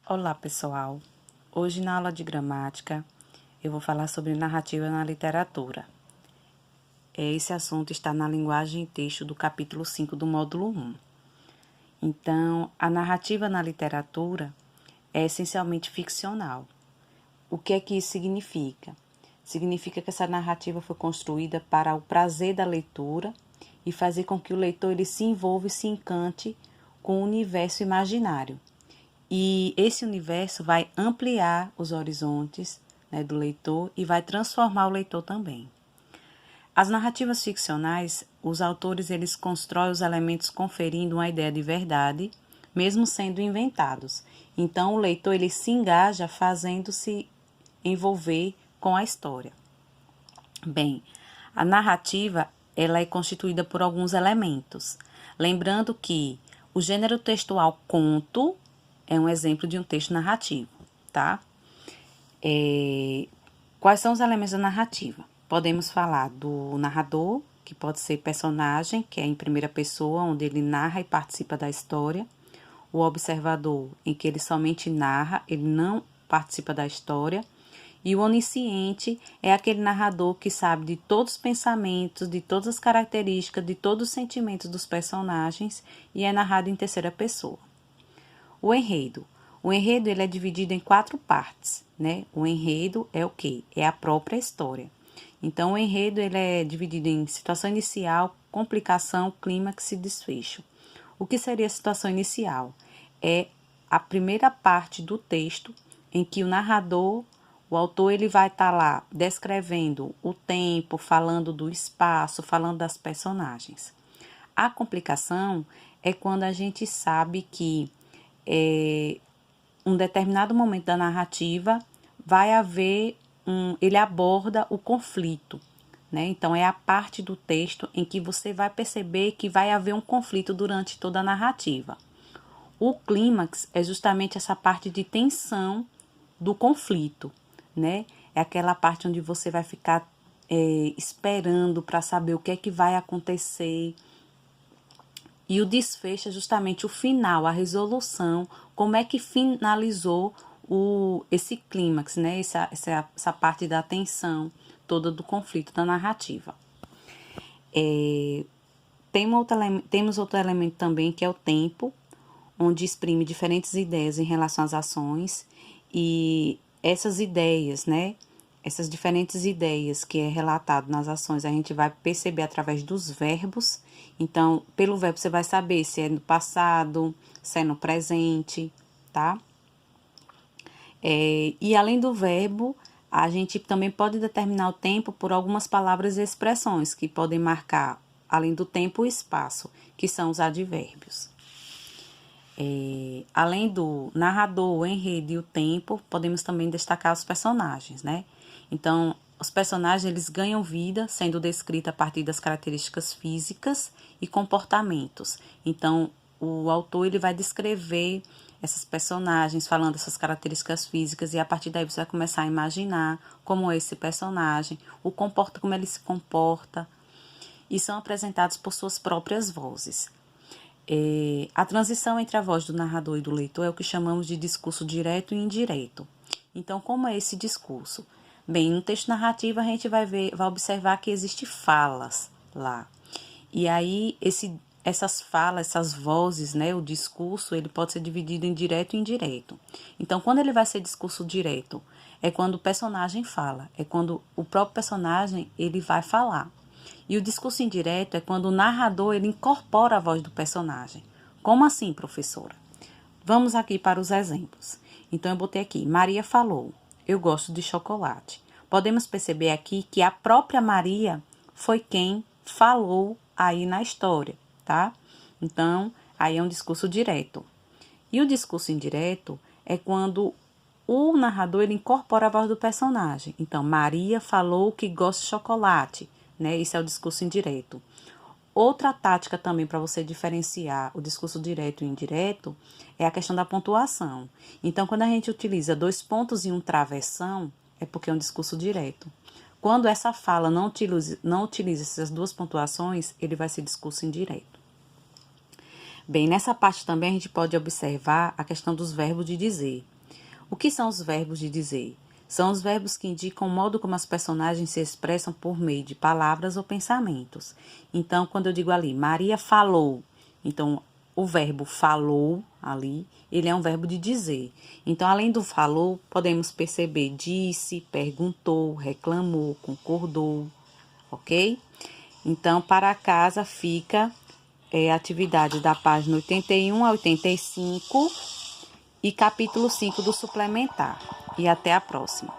Olá, pessoal! Hoje, na aula de gramática, eu vou falar sobre narrativa na literatura. Esse assunto está na linguagem e texto do capítulo 5 do módulo 1. Então, a narrativa na literatura é essencialmente ficcional. O que é que isso significa? Significa que essa narrativa foi construída para o prazer da leitura e fazer com que o leitor ele se envolva e se encante com o universo imaginário. E esse universo vai ampliar os horizontes, né, do leitor e vai transformar o leitor também. As narrativas ficcionais, os autores eles constroem os elementos conferindo uma ideia de verdade, mesmo sendo inventados. Então o leitor ele se engaja fazendo-se envolver com a história. Bem, a narrativa ela é constituída por alguns elementos. Lembrando que o gênero textual conto é um exemplo de um texto narrativo, tá? Quais são os elementos da narrativa? Podemos falar do narrador, que pode ser personagem, que é em primeira pessoa, onde ele narra e participa da história. O observador, em que ele somente narra, ele não participa da história. E o onisciente é aquele narrador que sabe de todos os pensamentos, de todas as características, de todos os sentimentos dos personagens e é narrado em terceira pessoa. O enredo. O enredo ele é dividido em 4 partes, né? O enredo é o quê? É a própria história. Então, o enredo ele é dividido em situação inicial, complicação, clímax e desfecho. O que seria a situação inicial? É a primeira parte do texto em que o narrador, o autor, ele vai estar lá descrevendo o tempo, falando do espaço, falando das personagens. A complicação é quando a gente sabe que um determinado momento da narrativa vai haver ele aborda o conflito, né? Então é a parte do texto em que você vai perceber que vai haver um conflito durante toda a narrativa. O clímax é justamente essa parte de tensão do conflito, né? É aquela parte onde você vai ficar esperando para saber o que é que vai acontecer. E o desfecho é justamente o final, a resolução, como é que finalizou esse clímax, né? Essa parte da tensão toda do conflito da narrativa. Temos outro elemento também, que é o tempo, onde exprime diferentes ideias em relação às ações. E essas ideias, né? Essas diferentes ideias que é relatado nas ações, a gente vai perceber através dos verbos. Então, pelo verbo você vai saber se é no passado, se é no presente, tá? E além do verbo, a gente também pode determinar o tempo por algumas palavras e expressões que podem marcar, além do tempo, o espaço, que são os advérbios. Além do narrador, o enredo e o tempo, podemos também destacar os personagens, né? Então, os personagens eles ganham vida sendo descritos a partir das características físicas e comportamentos. Então, o autor ele vai descrever essas personagens falando essas características físicas e a partir daí você vai começar a imaginar como é esse personagem, como ele se comporta e são apresentados por suas próprias vozes. A transição entre a voz do narrador e do leitor é o que chamamos de discurso direto e indireto. Então, como é esse discurso? Bem, no texto narrativo a gente vai observar que existem falas lá. E aí, essas falas, essas vozes, né, o discurso, ele pode ser dividido em direto e indireto. Então, quando ele vai ser discurso direto, é quando o personagem fala, é quando o próprio personagem ele vai falar. E o discurso indireto é quando o narrador ele incorpora a voz do personagem. Como assim, professora? Vamos aqui para os exemplos. Então, eu botei aqui, Maria falou, eu gosto de chocolate. Podemos perceber aqui que a própria Maria foi quem falou aí na história, tá? Então, aí é um discurso direto. E o discurso indireto é quando o narrador ele incorpora a voz do personagem. Então, Maria falou que gosta de chocolate, né? Isso é o discurso indireto. Outra tática também para você diferenciar o discurso direto e indireto é a questão da pontuação. Então, quando a gente utiliza 2 pontos e um travessão, é porque é um discurso direto. Quando essa fala não utiliza essas 2 pontuações, ele vai ser discurso indireto. Bem, nessa parte também a gente pode observar a questão dos verbos de dizer. O que são os verbos de dizer? São os verbos que indicam o modo como as personagens se expressam por meio de palavras ou pensamentos. Então, quando eu digo ali, Maria falou, então o verbo falou ali, ele é um verbo de dizer. Então, além do falou, podemos perceber disse, perguntou, reclamou, concordou, ok? Então, para casa fica a atividade da página 81 a 85 e capítulo 5 do suplementar. E até a próxima.